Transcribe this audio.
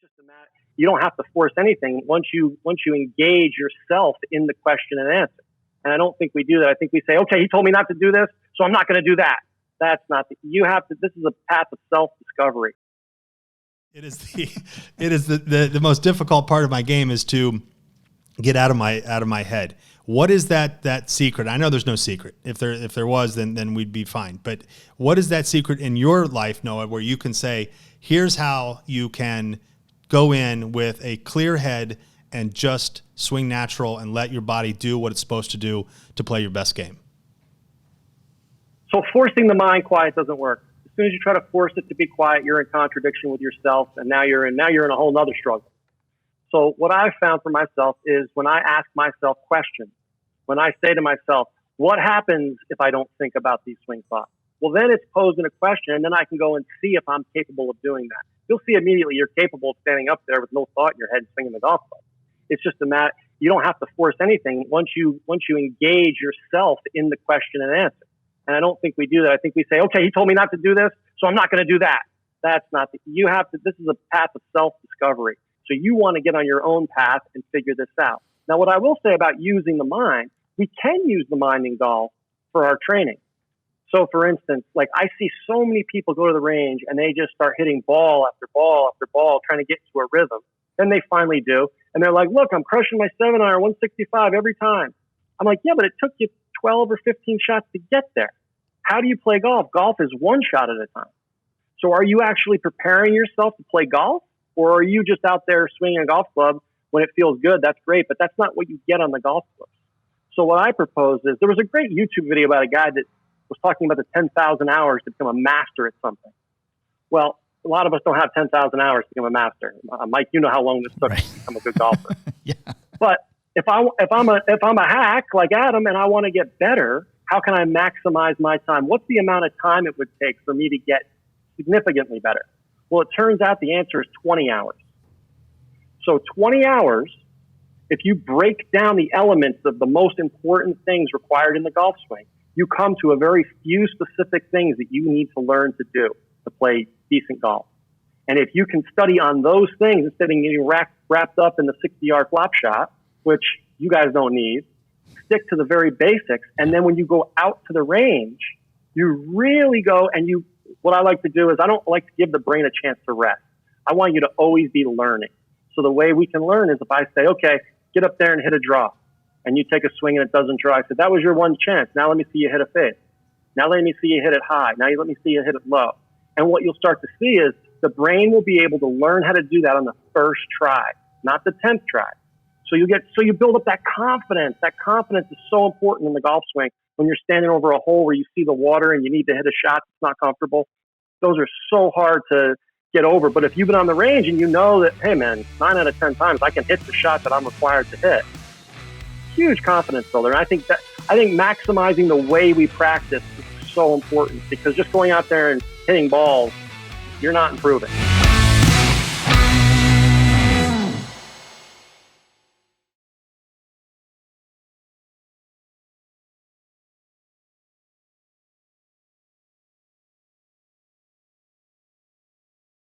just a matter. You don't have to force anything once you engage yourself in the question and answer. And I don't think we do that. I think we say, okay, he told me not to do this, so I'm not going to do that. That's not you have to. This is a path of self-discovery. It is the most difficult part of my game is to get out of my head. What is that secret? I know there's no secret. If there was, then we'd be fine. But what is that secret in your life, Noah, where you can say, here's how you can go in with a clear head and just swing natural and let your body do what it's supposed to do to play your best game? So forcing the mind quiet doesn't work. As soon as you try to force it to be quiet, you're in contradiction with yourself, and now you're in a whole nother struggle. So what I've found for myself is when I ask myself questions, when I say to myself, what happens if I don't think about these swing thoughts? Well, then it's posing a question, and then I can go and see if I'm capable of doing that. You'll see immediately you're capable of standing up there with no thought in your head and swinging the golf club. It's just a matter. You don't have to force anything once you engage yourself in the question and answer. And I don't think we do that. I think we say, okay, he told me not to do this, so I'm not going to do that. That's not you have to. This is a path of self-discovery. So you want to get on your own path and figure this out. Now, what I will say about using the mind, we can use the mind in golf for our training. So, for instance, like I see so many people go to the range and they just start hitting ball after ball after ball, trying to get into a rhythm. Then they finally do. And they're like, look, I'm crushing my 7-iron 165 every time. I'm like, yeah, but it took you 12 or 15 shots to get there. How do you play golf? Golf is one shot at a time. So are you actually preparing yourself to play golf? Or are you just out there swinging a golf club when it feels good? That's great, but that's not what you get on the golf course. So what I propose is there was a great YouTube video about a guy that was talking about the 10,000 hours to become a master at something. Well, a lot of us don't have 10,000 hours to become a master. Mike, you know how long this took to become a good golfer. Yeah. But if I'm a hack like Adam and I want to get better, how can I maximize my time? What's the amount of time it would take for me to get significantly better? Well, it turns out the answer is 20 hours. So 20 hours, if you break down the elements of the most important things required in the golf swing, you come to a very few specific things that you need to learn to do to play decent golf. And if you can study on those things instead of getting wrapped up in the 60-yard flop shot, which you guys don't need, stick to the very basics. And then when you go out to the range, you really go and what I like to do is I don't like to give the brain a chance to rest. I want you to always be learning. So the way we can learn is if I say, okay, get up there and hit a draw. And you take a swing and it doesn't draw. I said, that was your one chance. Now let me see you hit a fade. Now let me see you hit it high. Now let me see you hit it low. And what you'll start to see is the brain will be able to learn how to do that on the first try, not the 10th try. So you build up that confidence. That confidence is so important in the golf swing. When you're standing over a hole where you see the water and you need to hit a shot that's not comfortable, those are so hard to get over. But if you've been on the range and you know that, hey man, 9 out of 10 times I can hit the shot that I'm required to hit, huge confidence builder. And I think maximizing the way we practice is so important, because just going out there and hitting balls, you're not improving.